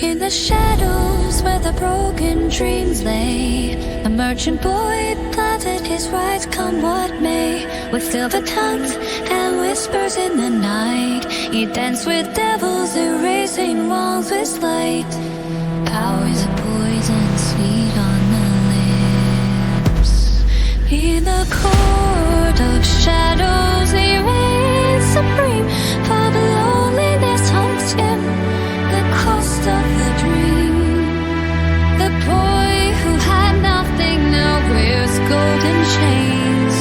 In the shadows where the broken dreams lay, a merchant boy planted his rights come what may. With silver tongues and whispers in the night, he danced with devils, erasing wrongs with light. Powers of poison sweet on the lips. In the court of shadows he reigns supreme, but loneliness haunts him, the cost of the dream. The boy who had nothing now wears golden chains,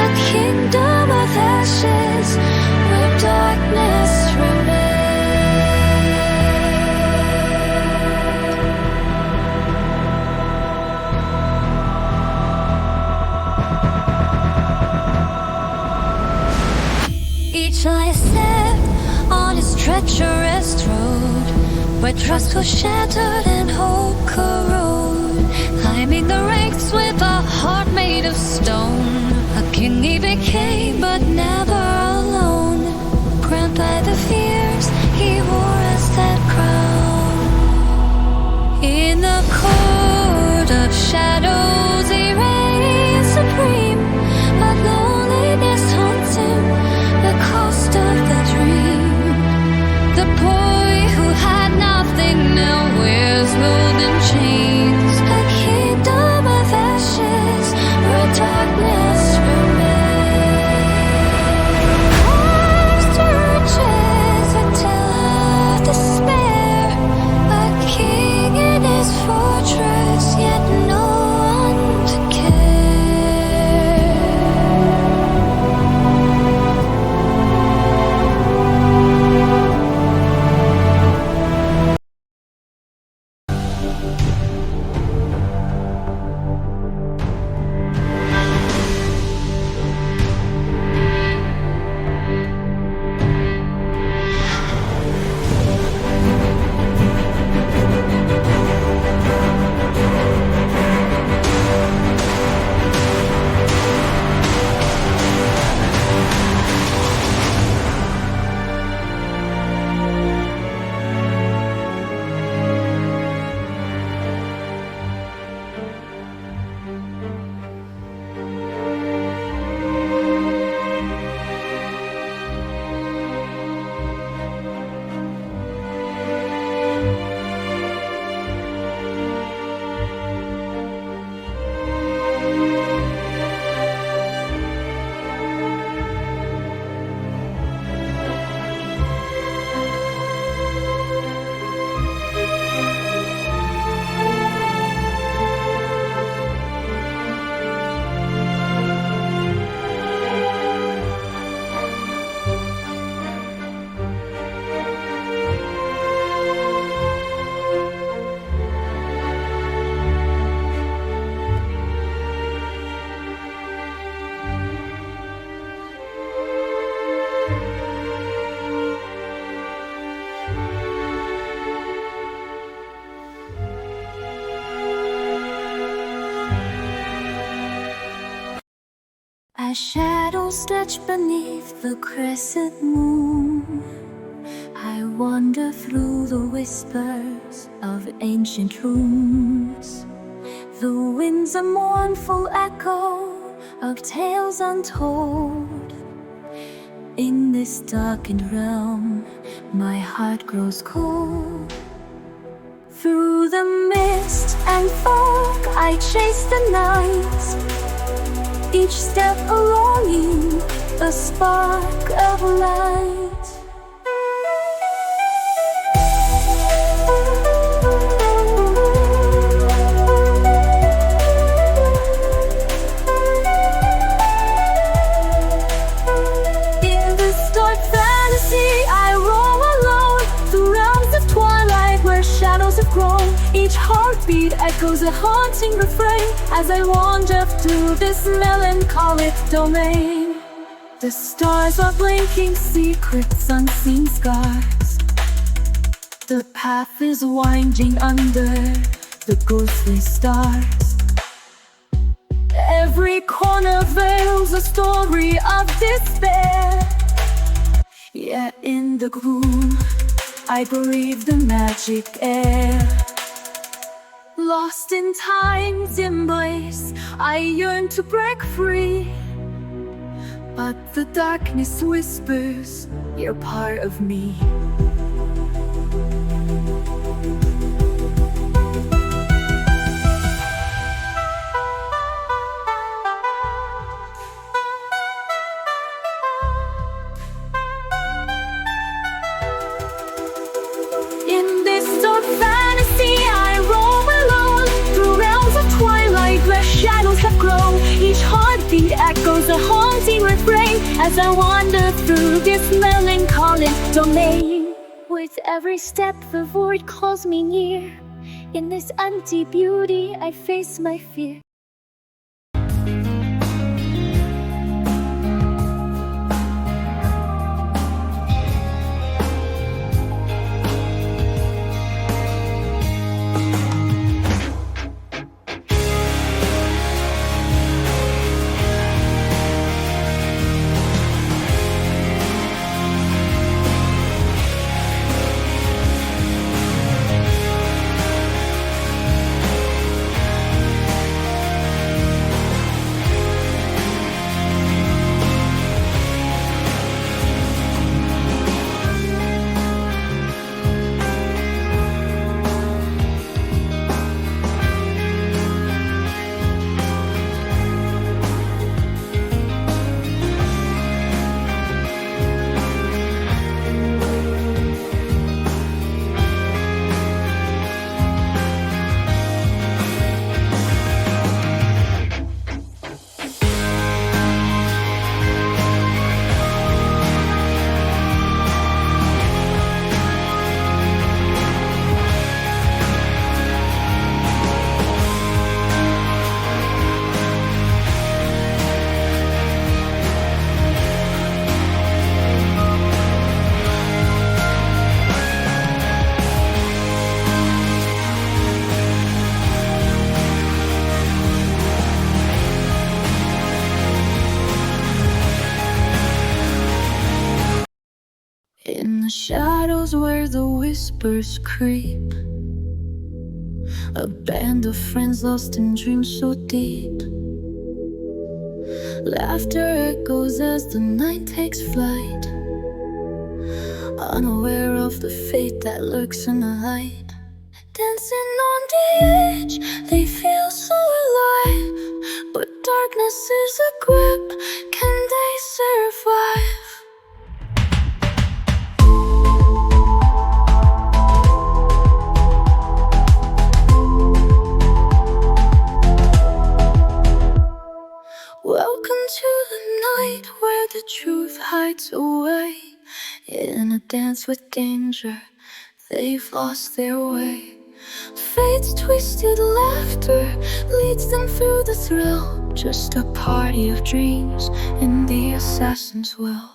a kingdom of ashes where darkness remains. Each eye set on his treacherous road, where trust was shattered and hope corrode. Climbing the ranks with a heart made of stone, a king he became but never alone. Crowned by the fears, he wore as that crown. In the court of shadows he reigns supreme, but loneliness haunts him, the cost of the dream. The boy who had nothing now wears golden chains, a kingdom of ashes where darkness remains. Lives to riches until of despair, a king in his fortress, yet no one to care. As shadows stretch beneath the crescent moon, I wander through the whispers of ancient runes. The wind's a mournful echo of tales untold. In this darkened realm, my heart grows cold. Through the mist and fog, I chase the night, each step a longing, a spark of light. In this dark fantasy, I roam alone through realms of twilight where shadows have grown. Each heartbeat echoes a haunting refrain as I wander through this melancholic domain. The stars are blinking secrets, unseen scars. The path is winding under the ghostly stars. Every corner veils a story of despair. Yet in the gloom, I breathe the magic air. Lost in time's embrace, I yearn to break free. But the darkness whispers, you're part of me. In this dark fantasy, I roam alone through realms of twilight where shadows have grown. Each heartbeat echoes a haunting refrain as I wander through this melancholy domain. With every step, the void calls me near. In this empty beauty, I face my fear. In the shadows where the whispers creep, a band of friends lost in dreams so deep. Laughter echoes as the night takes flight, unaware of the fate that lurks in the light. Dancing on the edge, they feel so alive, but darkness is a grip, can they survive? Welcome to the night where the truth hides away. In a dance with danger, they've lost their way. Fate's twisted laughter leads them through the thrill. Just a party of dreams in the assassin's will.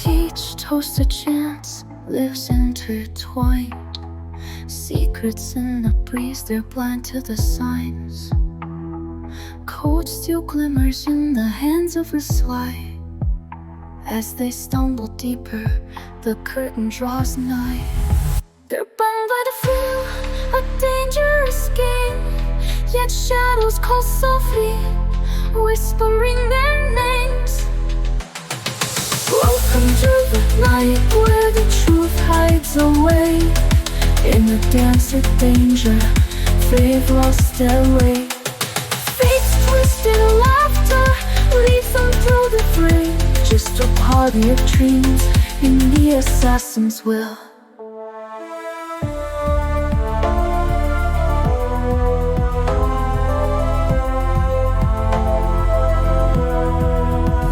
Each toast a chance lives intertwined. Secrets in the breeze, they're blind to the signs. Code still glimmers in the hands of the sly. As they stumble deeper, the curtain draws nigh. They're bound by the thrill, a dangerous game. Yet shadows call softly, whispering their names. Welcome to the night where the truth hides away. In a dance of danger, they've lost their way. Fate's twisted laughter leads them through the fray. Just a party of dreams in the assassin's will.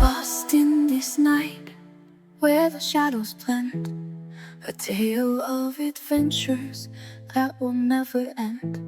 Lost in this night where the shadows blend, a tale of adventures that will never end.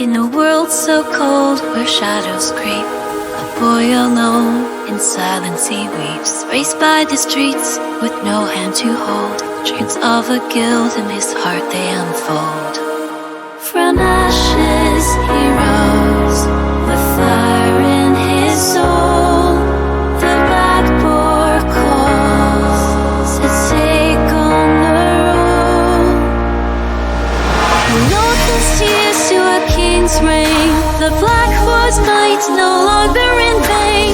In a world so cold where shadows creep, a boy alone in silence he weeps, raced by the streets with no hand to hold. Dreams of a guild in his heart they unfold. From ashes he rose, with fire in his soul. The black boar calls to take on the road. Load his tears to a king's reign. The black horse might no longer in vain.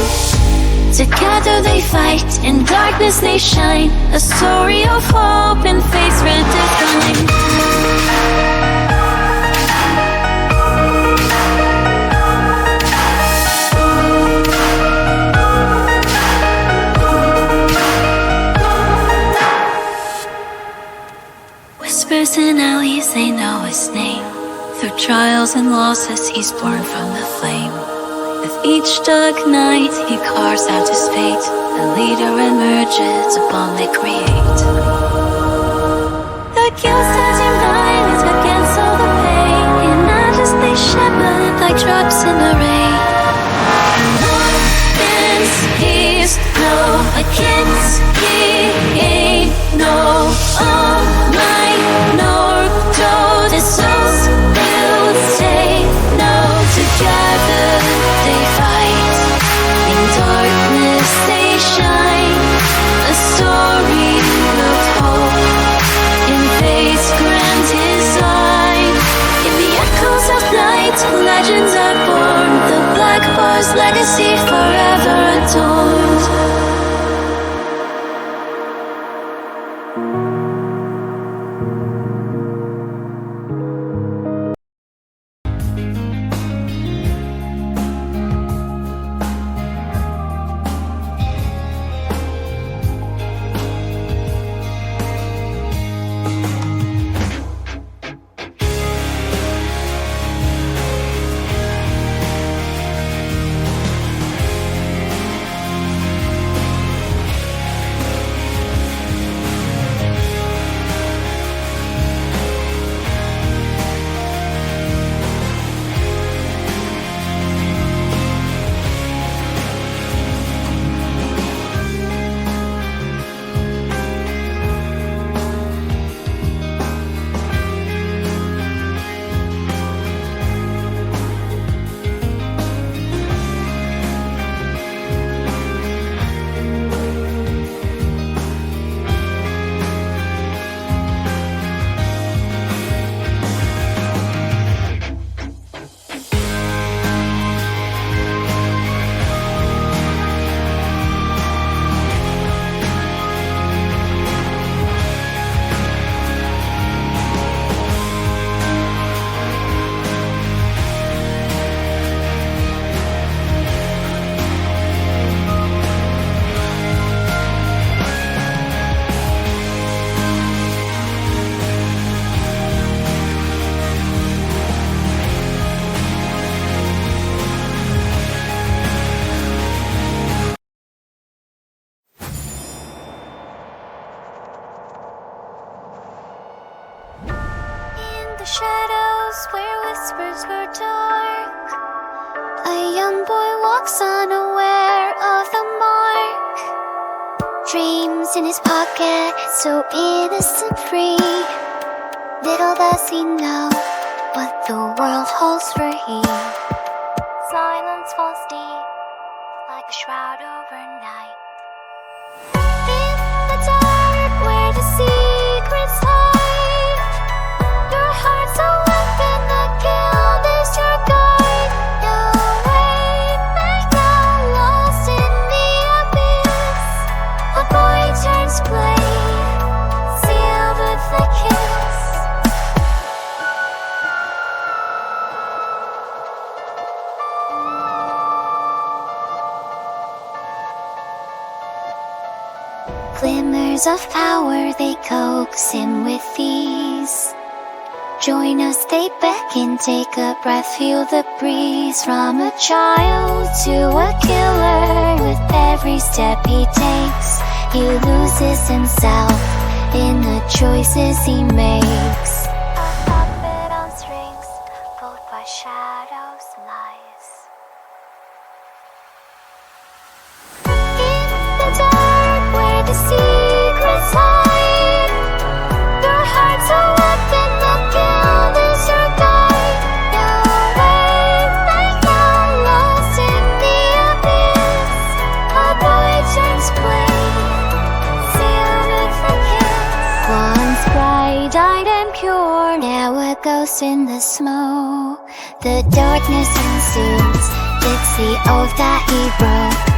Together they fight, in darkness they shine. A story of hope and faith redefined. Whispers in alleys, they know his name. Through trials and losses, he's born from the flame. With each dark night, he carves out his fate. A leader emerges upon they create. The guilt stands in violence against all the pain. In ashes they shimmer like drops in the rain. Northland's peace, no against he ain't no. All my north told his souls will stay. No, together they fight. In darkness they shine. A story of hope. In faith's grand design. In the echoes of night, legends are born. The black bar's legacy forever adorned. The shadows where whispers were dark, a young boy walks unaware of the mark. Dreams in his pocket, so innocent free. Little does he know what the world holds for him. Silence falls deep like a shroud overnight. In the dark where the secrets hide, your heart's a weapon, the guild is your guide. No way back now, lost in the abyss. A boy turns blade, sealed with a kiss. Glimmers of power, they coax him with ease. Join us, they beckon, take a breath, feel the breeze. From a child to a killer, with every step he takes, he loses himself in the choices he makes. A puppet on strings, pulled by shadows. ghost in the smoke. The darkness ensues. It's the oath that he broke.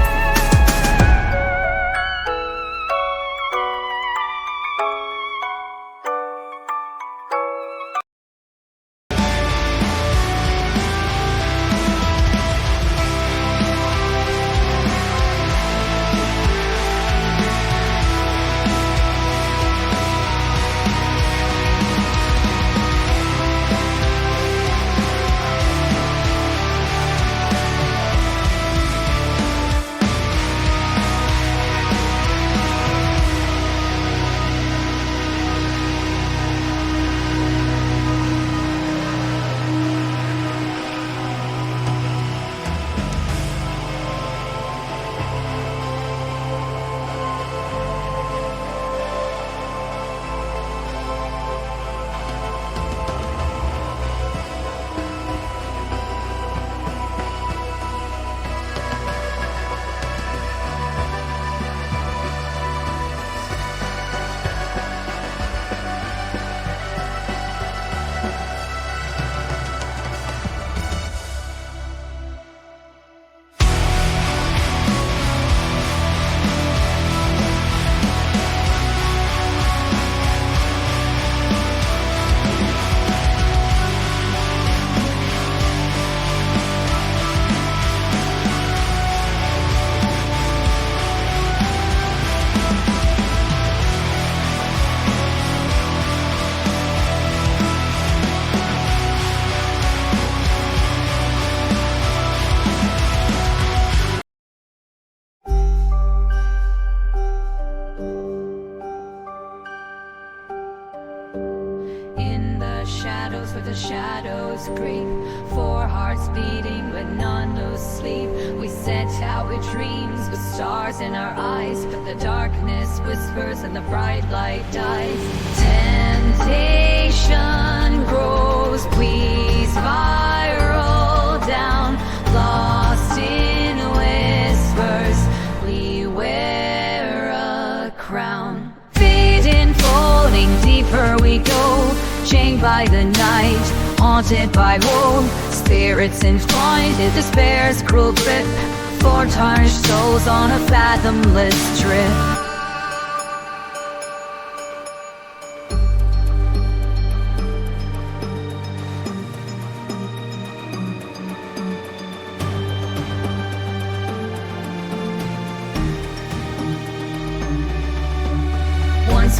Where the shadows creep, four hearts beating but none lose sleep. We set out with dreams, with stars in our eyes, but the darkness whispers and the bright light dies. Temptation grows, we spiral down, lost in whispers, we wear a crown. Fading, falling deeper we go, chained by the night, haunted by woe. Spirits entwined in despair's cruel grip, four tarnished souls on a fathomless trip.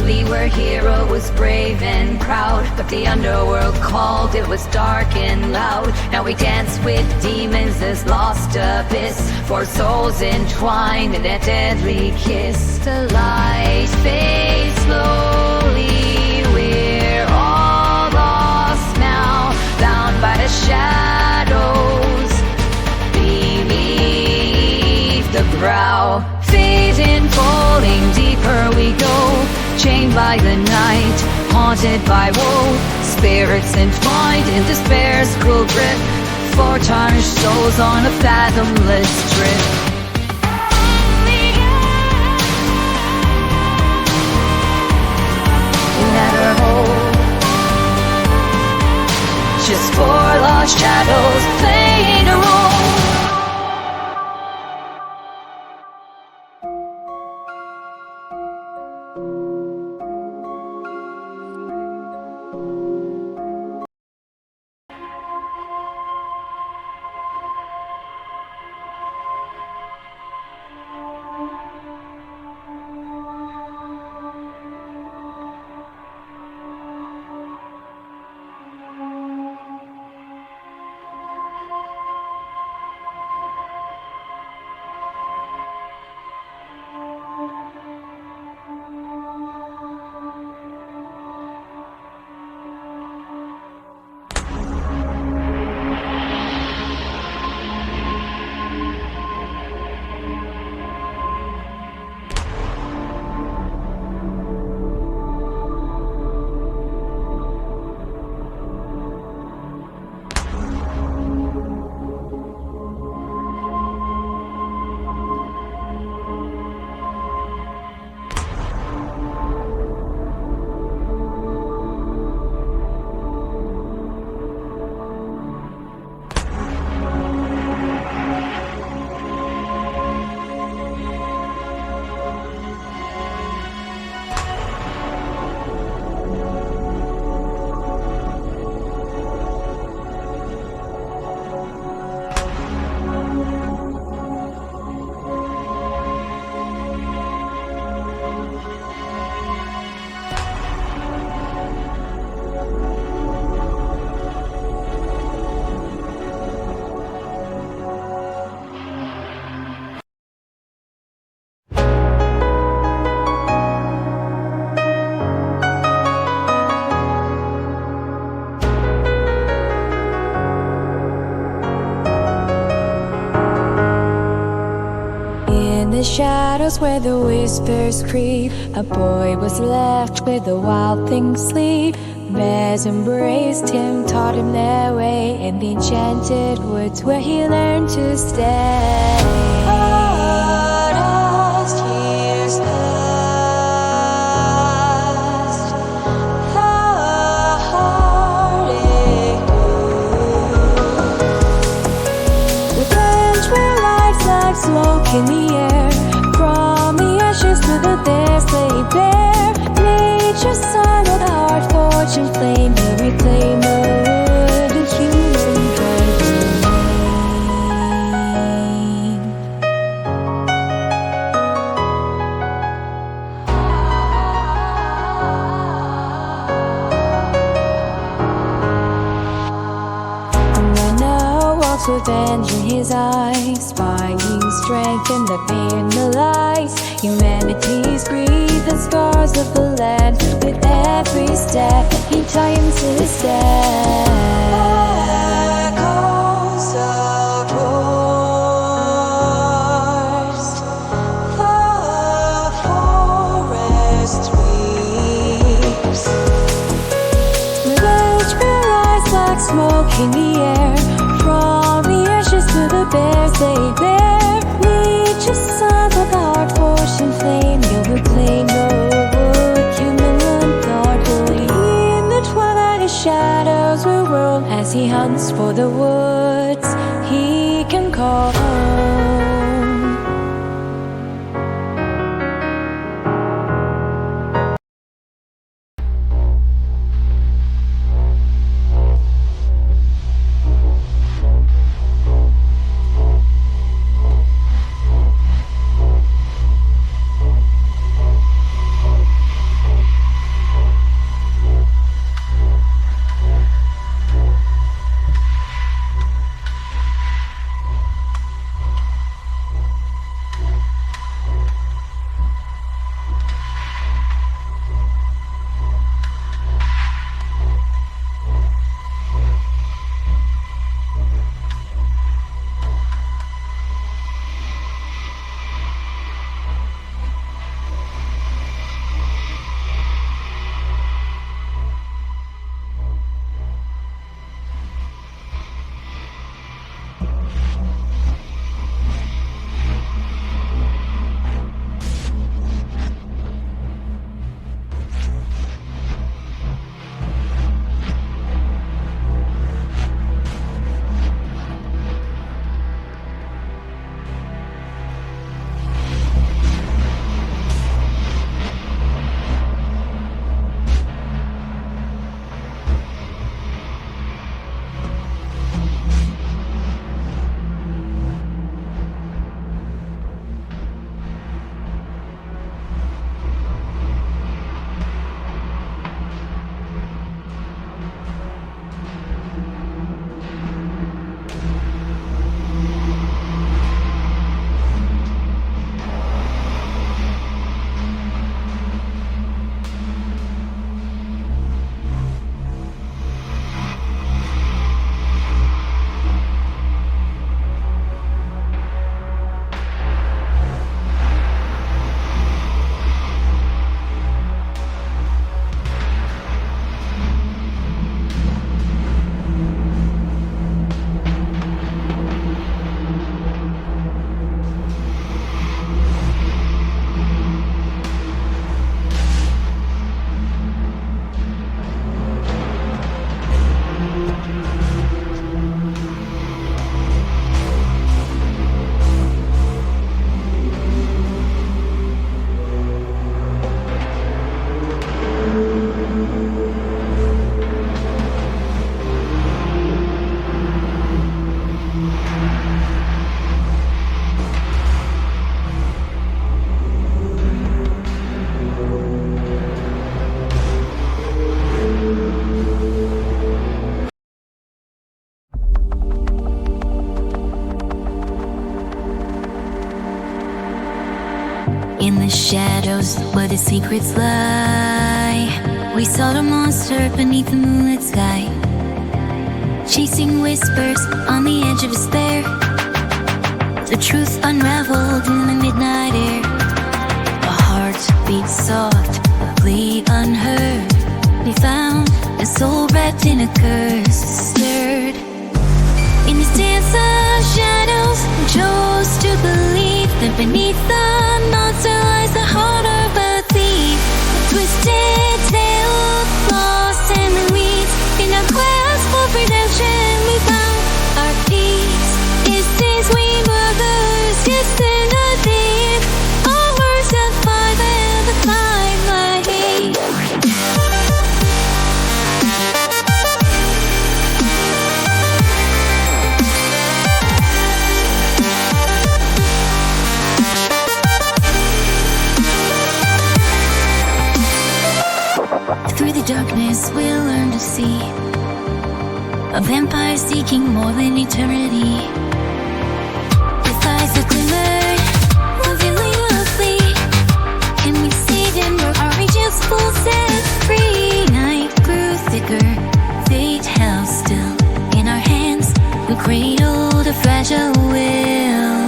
We were heroes, brave and proud, but the underworld called, it was dark and loud. Now we dance with demons, this lost abyss, four souls entwined in a deadly kiss. The light fades slowly, we're all lost now, bound by the shadows beneath the brow. Fading, falling deeper we go, chained by the night, haunted by woe. Spirits entwined in despair's cruel grip, four tarnished souls on a fathomless trip. Let her hold, just four lost shadows playing a role. the shadows where the whispers creep, a boy was left where the wild things sleep. Bears embraced him, taught him their way in the enchanted woods where he learned to stay. But as years passed, the heartache grew. The branch where lights like smoke in the air, from the ashes to the dares lay bare. Nature's sun with our fortune flame, he reclaimed the wood and human dream. And when now walks with revenge in his eyes, finding strength in the pain and the lies, humanity's grief and scars of the land. With every step, he triumphs his step. Echoes of wars, the forest weeps. Revenge will rise like smoke in the air, from the ashes to the bears they bear. Nature's sun with our fortune flame, you'll reclaim your wood, human unthought holy. In the twilight his shadows will roll, as he hunts for the woods he can call home. In the shadows where the secrets lie, we saw the monster beneath the moonlit sky, chasing whispers on the edge of despair. The truth unraveled in the midnight air. A heartbeat soft, a plea unheard. We found a soul wrapped in a curse, stirred. In this dance of shadows, we chose to believe that beneath the monster lies the heart of a thief. A twisted tale of lost enemies. In our quest for redemption, we found our peace. Distance we brothers, distant a thief. Our words have five and the climb my hate. Through the darkness we'll learn to see a vampire seeking more than eternity. His eyes are glimmered, revealing a flee. And we see them where our reaches full set free. Night grew thicker, fate held still. In our hands we cradled a fragile will.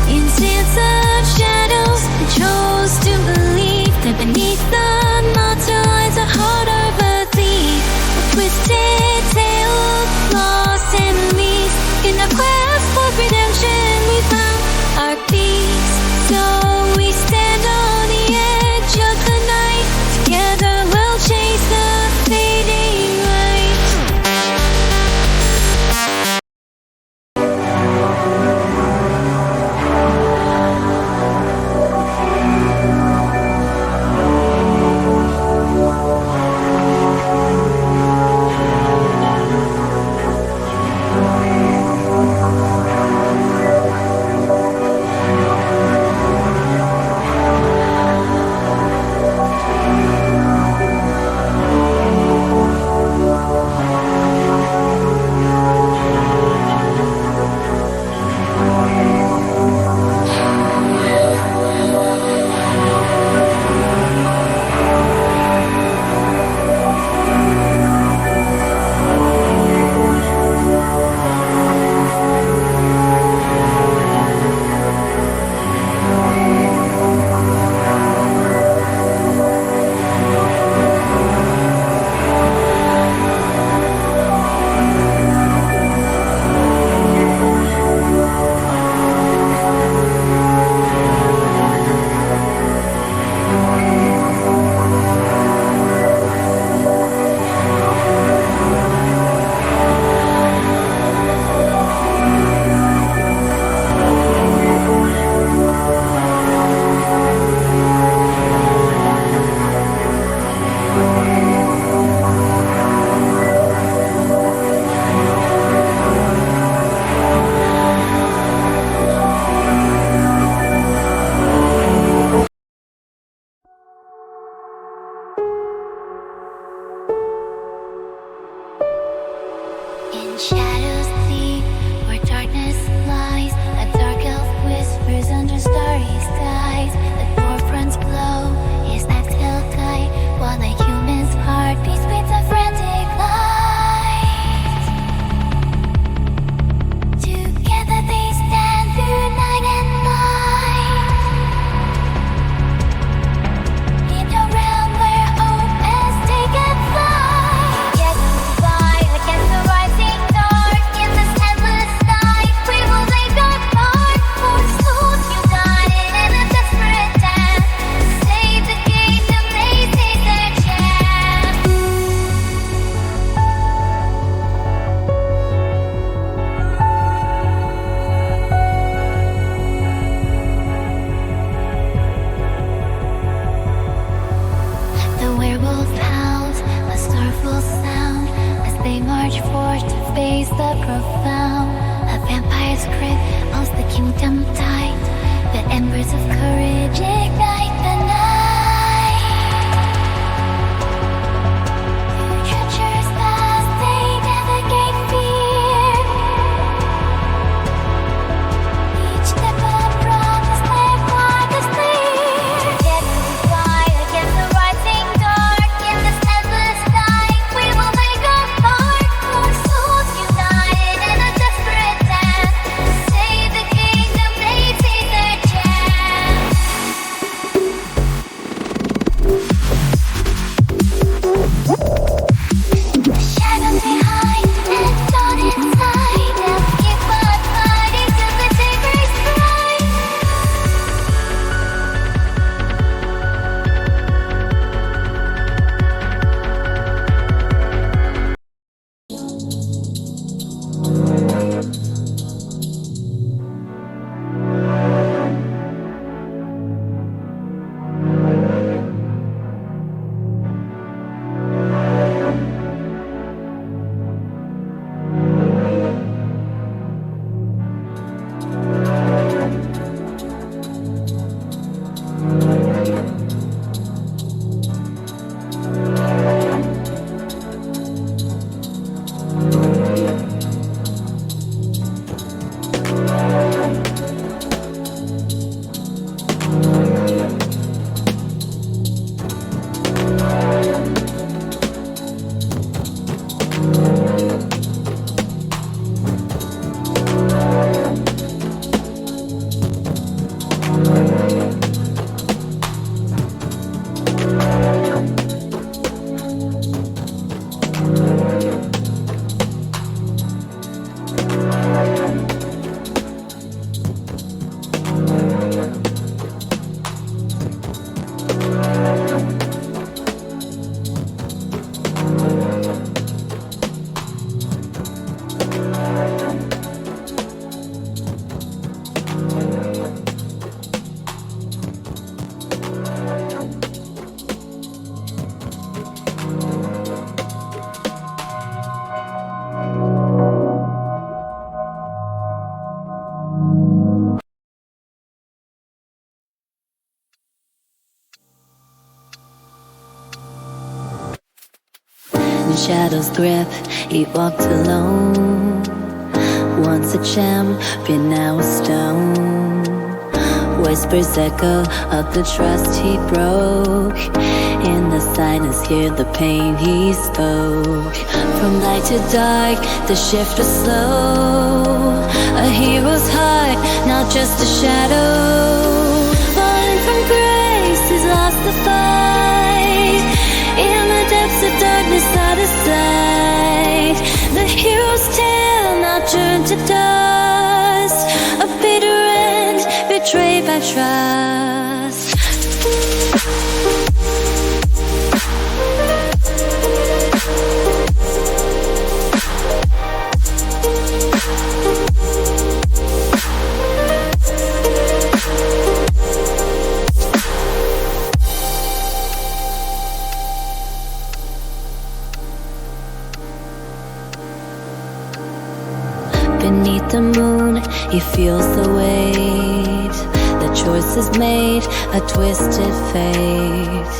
In sands of shadows we chose to believe that beneath the monster lies the heart of a thief. A twisted tale of lost enemies. In our quest for redemption we found our peace. So we stand on the edge of the night. Together we'll chase the fading light. In shadows deep, where darkness lies, a dark elf whispers under starry skies. The forefronts glow, his knife still tight, while the human's heart beats with a frantic light. Together they stand through night and light, in a realm where hope has taken flight. Yes, fight against the rising dark. In this endless night we will make our part. For souls united in a desperate dance, save the kingdom, they seize their chance. The werewolf howls, a sorrowful sound, as they march forth to face the profound. A vampire's grip holds the kingdom tight. The embers of courage ignite the night. Through treacherous paths they navigate fear. Each step a promise, their path is clear. Yet we fight against the rising dark. In this endless night we will make our part. For souls united in a desperate dance, save the king. shadow's grip, he walked alone. Once a champion, now a stone. Whispers echo of the trust he broke. In the silence, hear the pain he spoke. From light to dark, the shift was slow. A hero's heart, not just a shadow. Falling from grace, he's lost the fight. In the depths of darkness, out of sight. The hero's tale now turned to dust. A bitter end, betrayed by trust. Beneath the moon, he feels the weight. The choice is made, a twisted fate.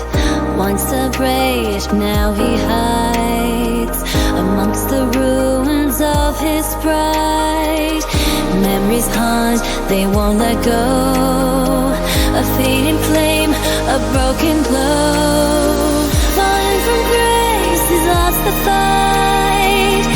Once a brave, now he hides amongst the ruins of his pride. Memories haunt, they won't let go. A fading flame, a broken glow. Falling from grace, he's lost the fight.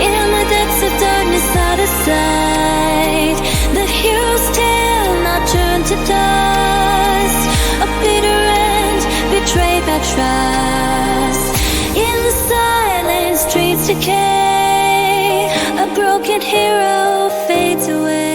In the depths of darkness, out of sight. The hero's tale now turned to dust. A bitter end, betrayed by trust. In the silence, streets decay. A broken hero fades away.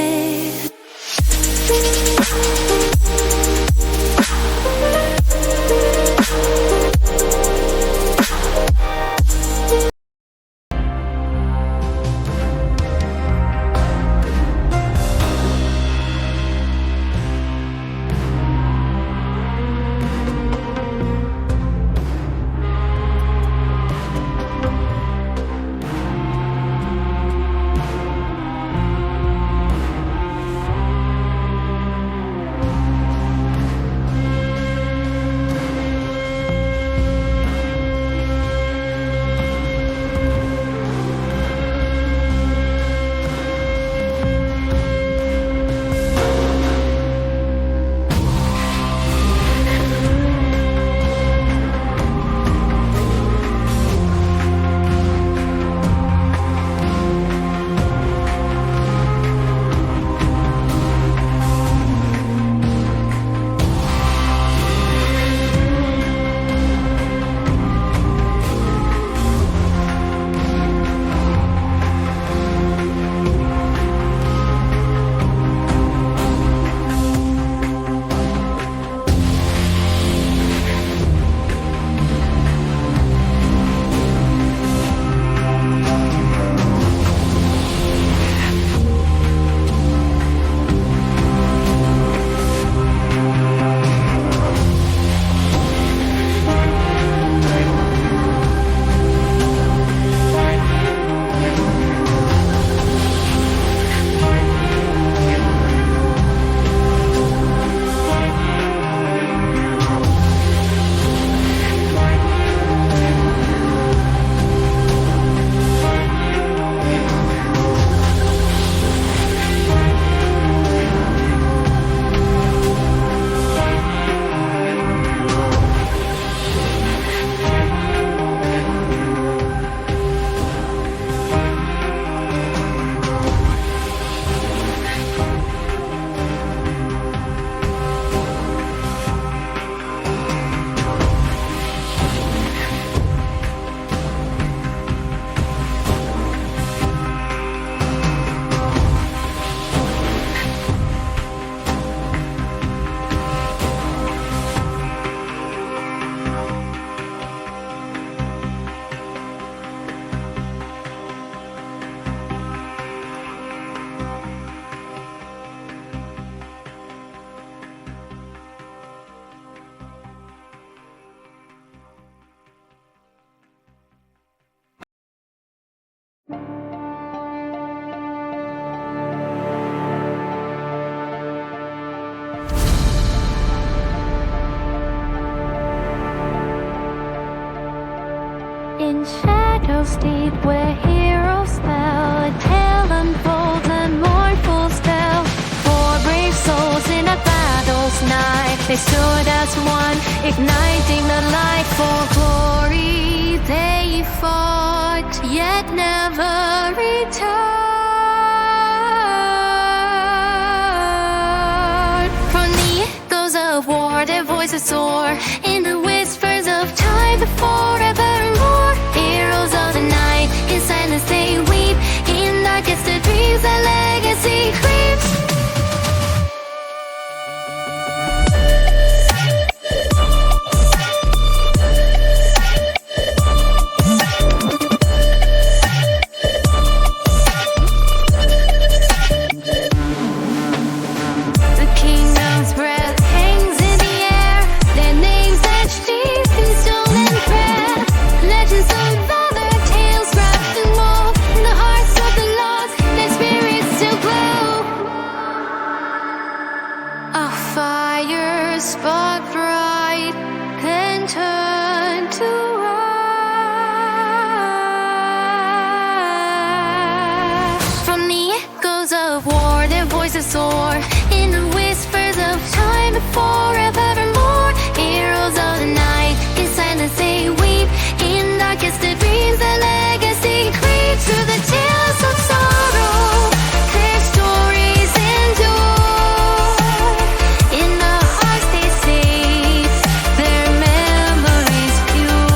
In shadow shadows deep where heroes fell, a tale unfolds a mournful spell. Four brave souls in a battle's night, they stood as one, igniting the light for glory. They fought, yet never returned. From the echoes of war, their voices soar in the whispers of time forevermore. Heroes of the night, in silence they weep, in darkest of dreams their legacy creeps. The kingdom's breath hangs in the air, their names etched deep in stone and prayer. Legends of valor, tales wrapped in woe, in the hearts of the lost, their spirits still glow. A fire sparked bright and turned to ash. From the echoes of war, their voices soar in the whispers of time forevermore. Heroes of the night, in silence they weep, in darkest of dreams their legacy creeps. Through the tales of sorrow, their stories endure, in the hearts they save, their memories pure.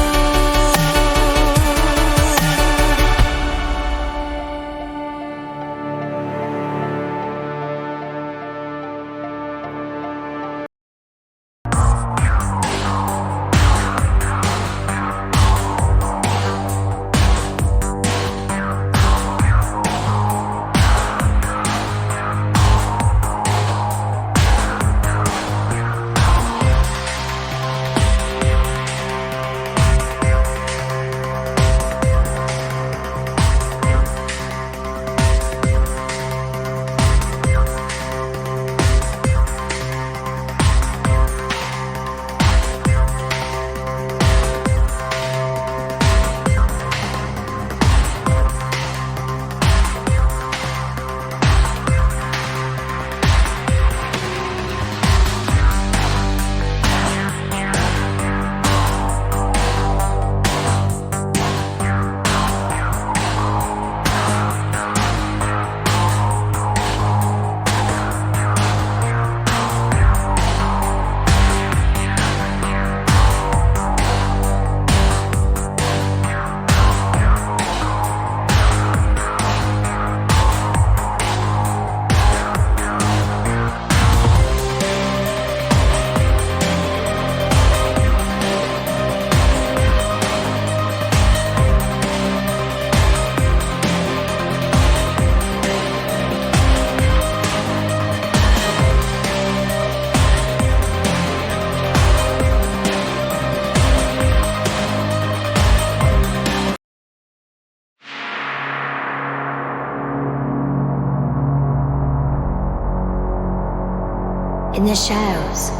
In the shadows,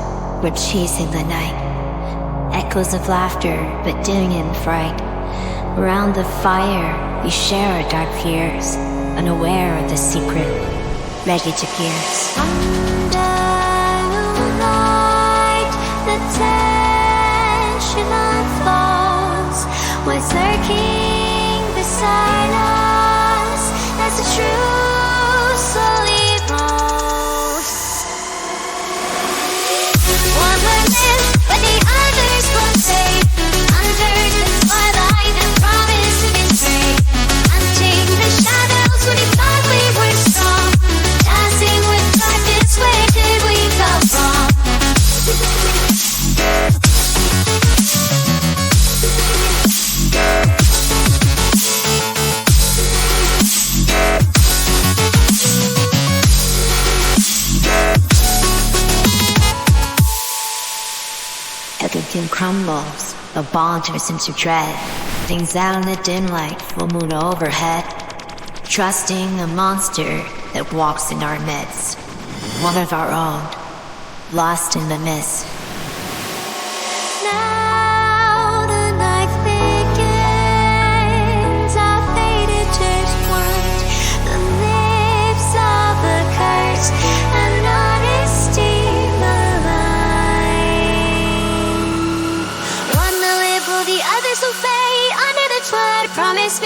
we're chasing the night. Echoes of laughter, but dim in fright. Around the fire, we share our dark fears, unaware of the secret, ready to pierce. Under moonlight, the tension unfolds. We're lurking beside us as the truth slowly rolls. One will live, but the others will stay under the twilight and promise to betray. Hunting the shadows when we thought we were strong. Dancing with darkness, where did we come from? Everything crumbles, the bond turns into dread. Things out in the dim light, full moon overhead. Trusting a monster that walks in our midst. One of our own, lost in the mist. Now the night thickens,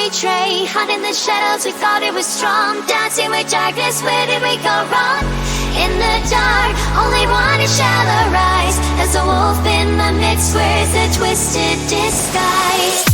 betray. Hiding in the shadows, we thought it was strong. Dancing with darkness, where did we go wrong? In the dark, only one shall arise. As a wolf in the midst wears a twisted disguise.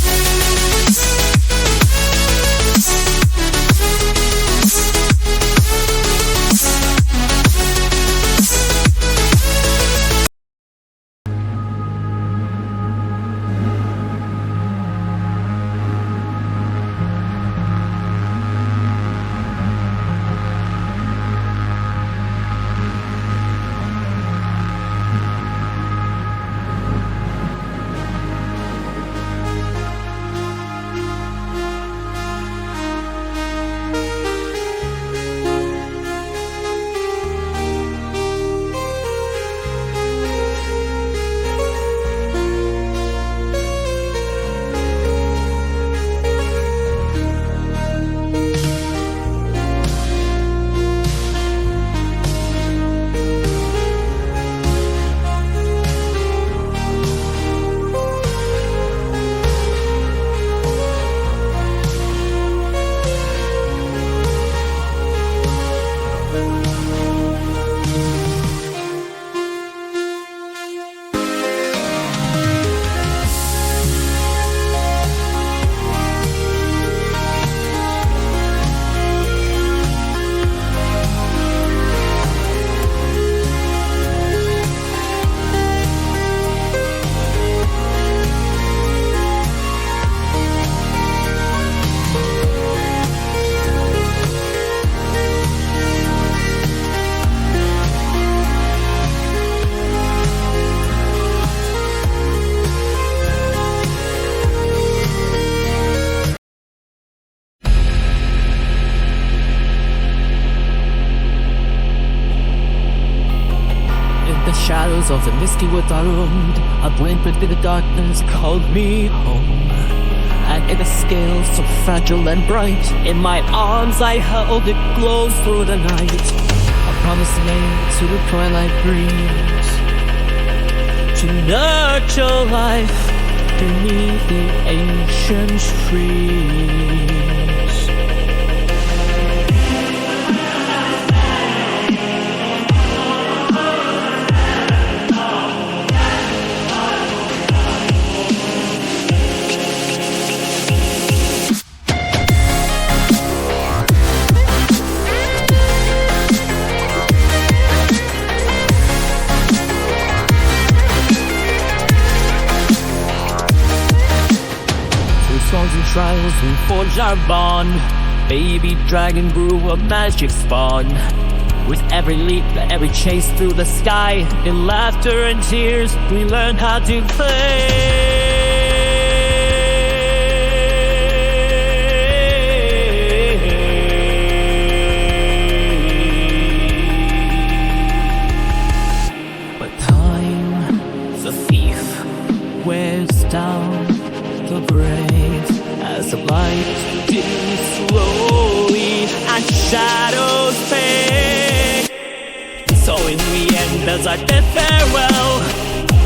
Shadows of the misty woods I roamed. A blink within the darkness called me home. And in the scales so fragile and bright, in my arms I held it glows through the night. A promise made to the twilight breeze, to nurture life beneath the ancient trees. Songs and trials we forged our bond. Baby dragon grew a magic spawn. With every leap, every chase through the sky, in laughter and tears, we learned how to play. But time's a thief, wears down the brave as the light dims slowly and shadows fade. So in the end, as I bid farewell,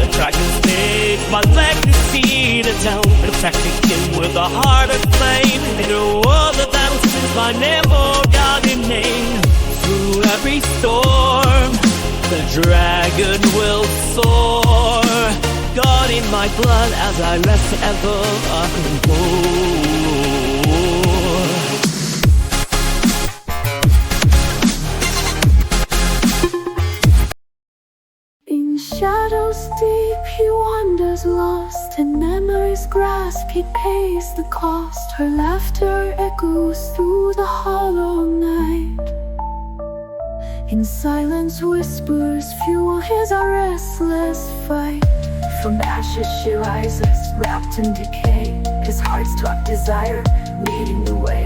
the dragons make my legacy to tell, protecting him with a heart of flame. In a world of battles, my name, oh God, in name. Through every storm, the dragon will soar. God in my blood as I rest forever In shadows deep he wanders lost, in memory's grasp he pays the cost. Her laughter echoes through the hollow night. In silence whispers fuel his restless fight. From ashes she rises, wrapped in decay. His heart's dark desire, leading the way.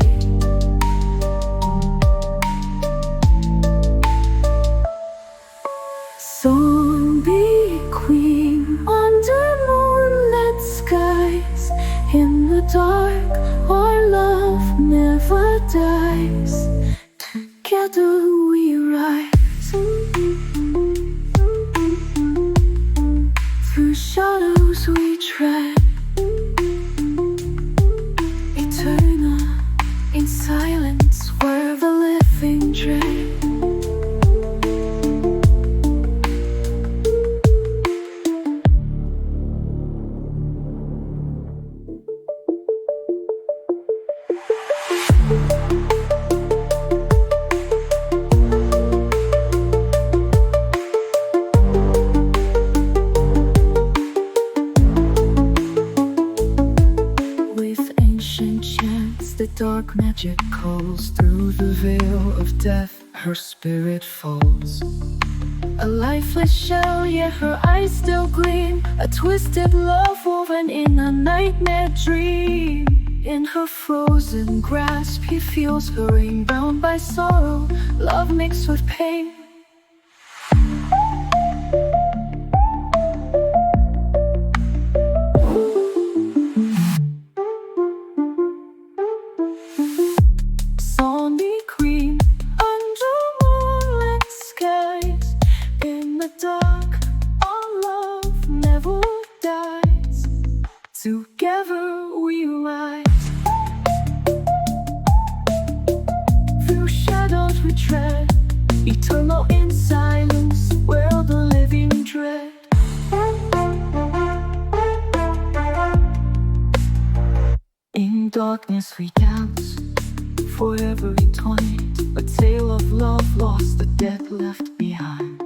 Zombie queen under moonlit skies. In the dark, our love never dies. Together we rise. Through shadows we tread, eternal. dark magic calls. Through the veil of death, her spirit falls. A lifeless shell, yet her eyes still gleam. A twisted love woven in a nightmare dream. In her frozen grasp, he feels her ring. Bound by sorrow, love mixed with pain. Zombie queen under moonlit skies. In the dark, our love never dies. Together we rise. Through shadows we tread, eternal in silence, where the living dread. In darkness we dance, forever entwined. A tale of love lost, the dead left behind.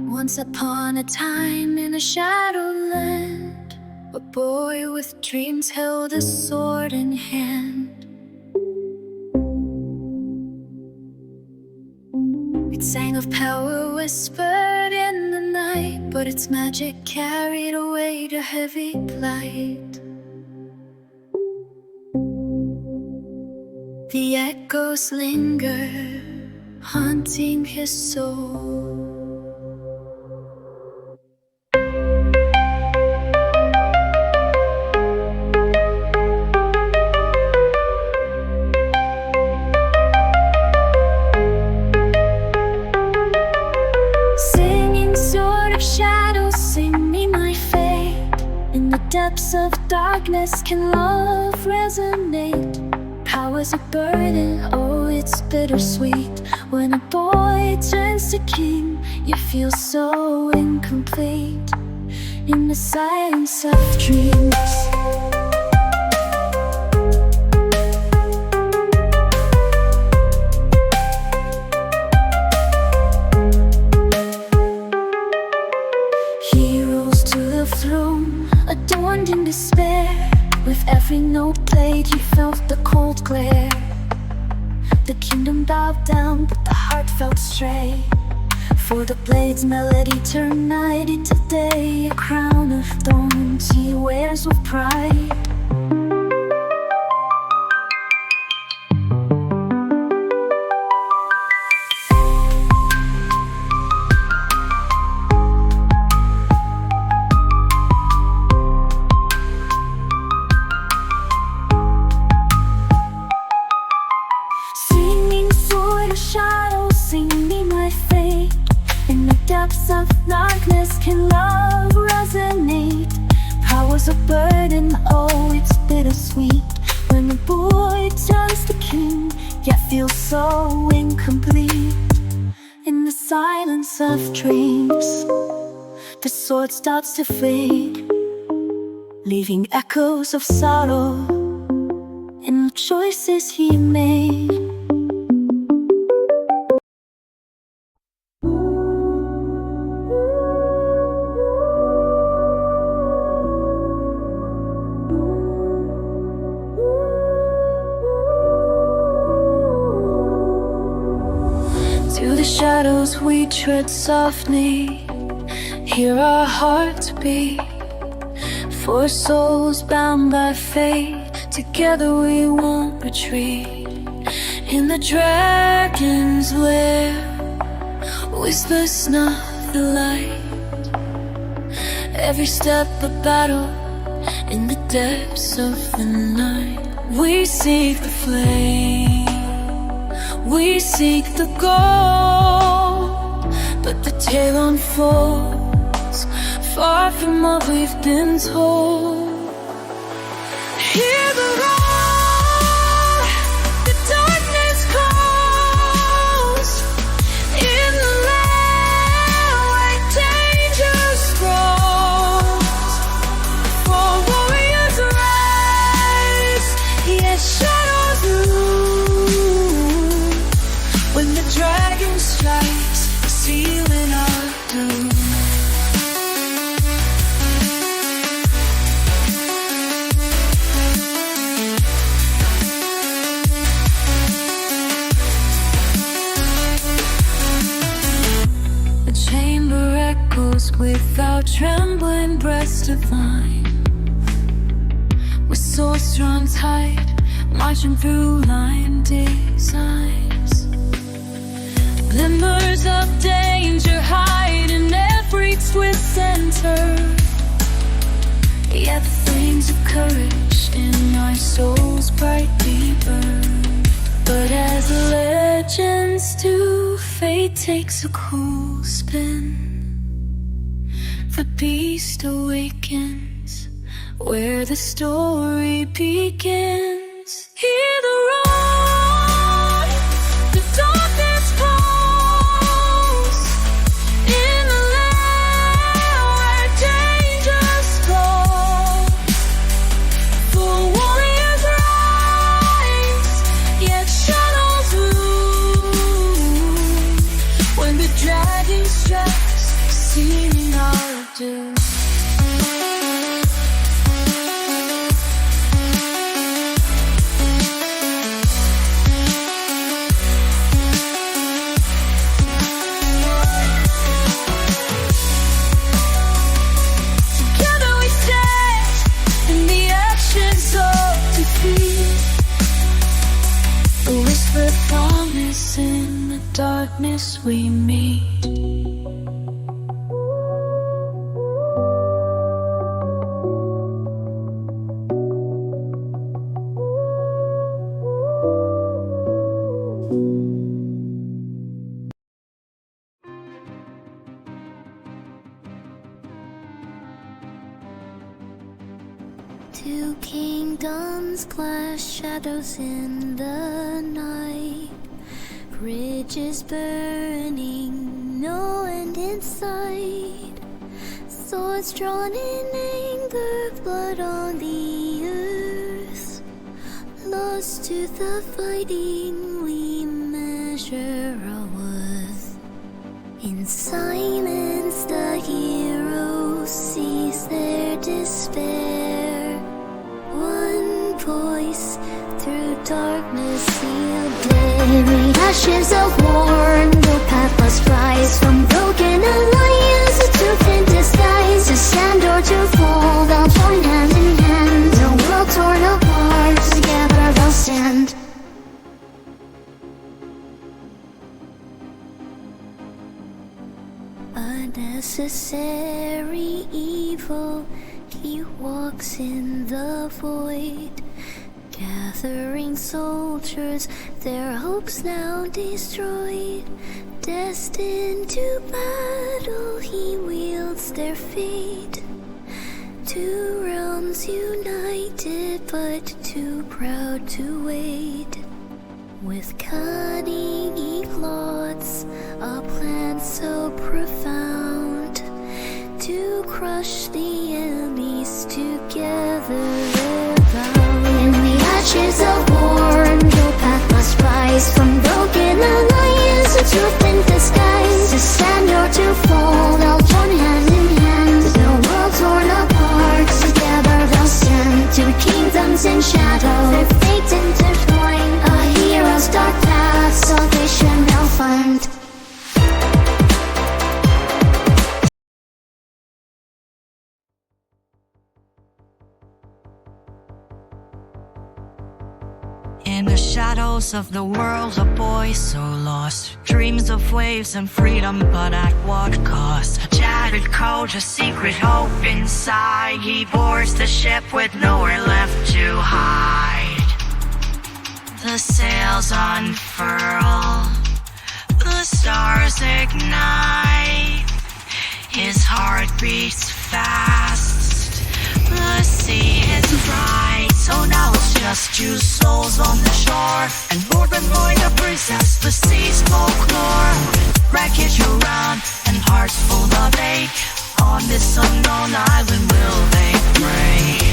Once upon a time in a shadowland, a boy with dreams held a sword in hand. It sang of power whispered in the night, but its magic carried away to heavy light. The echoes linger, haunting his soul. Depths of darkness, can love resonate? Power's a burden, oh it's bittersweet. When a boy turns to king, you feel so incomplete. In the silence of dreams, he rose to the throne, adorned in despair. With every note played, he felt the cold glare. The kingdom bowed down, but the heart felt stray. For the blade's melody turned night into day. A crown of thorns he wears with pride. Depths of darkness, can love resonate? Power's a burden, oh it's bittersweet. When the boy turns to king, yet feels so incomplete. In the silence of dreams, the sword starts to fade, leaving echoes of sorrow in the choices he made. Through the shadows we tread softly, hear our hearts beat. For souls bound by fate, together we won't retreat. In the dragon's lair, whispers snuff the light. Every step a battle in the depths of the night. We seek the flame, we seek the gold, but the tale unfolds far from what we've been told. Hear the roar, the darkness calls. In the land where danger sprawls, for warriors rise without trembling breasts divine. With swords drawn tight, marching through line designs. Glimmers of danger hide in every twist and turn. Yet the flames of courage in our souls brightly burn. But as legends do, fate takes a cool spin. The beast awakens where the story begins. Hear the roar, the darkness calls. In the land where dangers fall, for warriors rise, yet shadows loom. When the dragon strikes, seeing our doom. Promise in the darkness we meet. Two kingdoms clash, shadows in the night. Bridges burning, no end in sight. Swords drawn in anger, blood on the earth. Lost to the fighting, we measure our worth. In silence, the heroes cease their despair. One voice through darkness sealed dead. Ashes of war, no path must rise from broken alliance. A truth in disguise, to stand or to fall, they'll join hand in hand. No world torn apart, together they'll stand. Unnecessary evil, he walks in the void. Gathering soldiers, their hopes now destroyed. Destined to battle, he wields their fate. Two realms united, but too proud to wait. With cunning he plots a plan so profound, to crush the enemies together they're bound. In the ashes of war, no path must rise from broken alliance. A truth in disguise, to stand or to fall, they'll join hand in hand. No world torn apart, together they'll stand. Two kingdoms in shadow, their fates intertwined. A hero's dark path, salvation they'll find. In the shadows of the world, a boy so lost. Dreams of waves and freedom, but at what cost? A shattered coat, a secret hope inside. He boards the ship with nowhere left to hide. The sails unfurl, the stars ignite. His heart beats fast, the sea is bright. So now it's just two souls on the shore, and board and boy the princess, the sea's folklore. Wreckage around and hearts full of ache. On this unknown island will they break?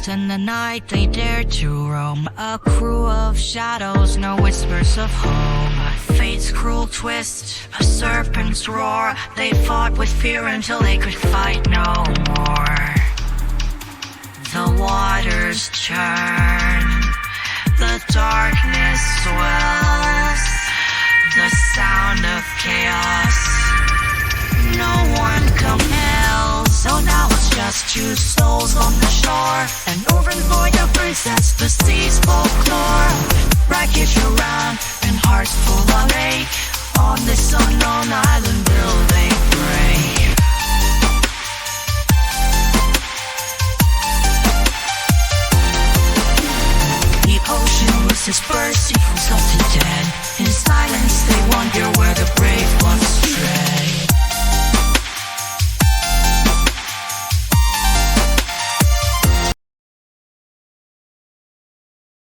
In the night they dared to roam, a crew of shadows, no whispers of home. Fate's cruel twist, a serpent's roar. They fought with fear until they could fight no darkness swells, the sound of chaos no one compels. So now it's just two souls on the shore, an orphan boy that presents the sea's folklore. Wreckage around and hearts full of ache, on this unknown island will they break. The ocean was dispersing from sun to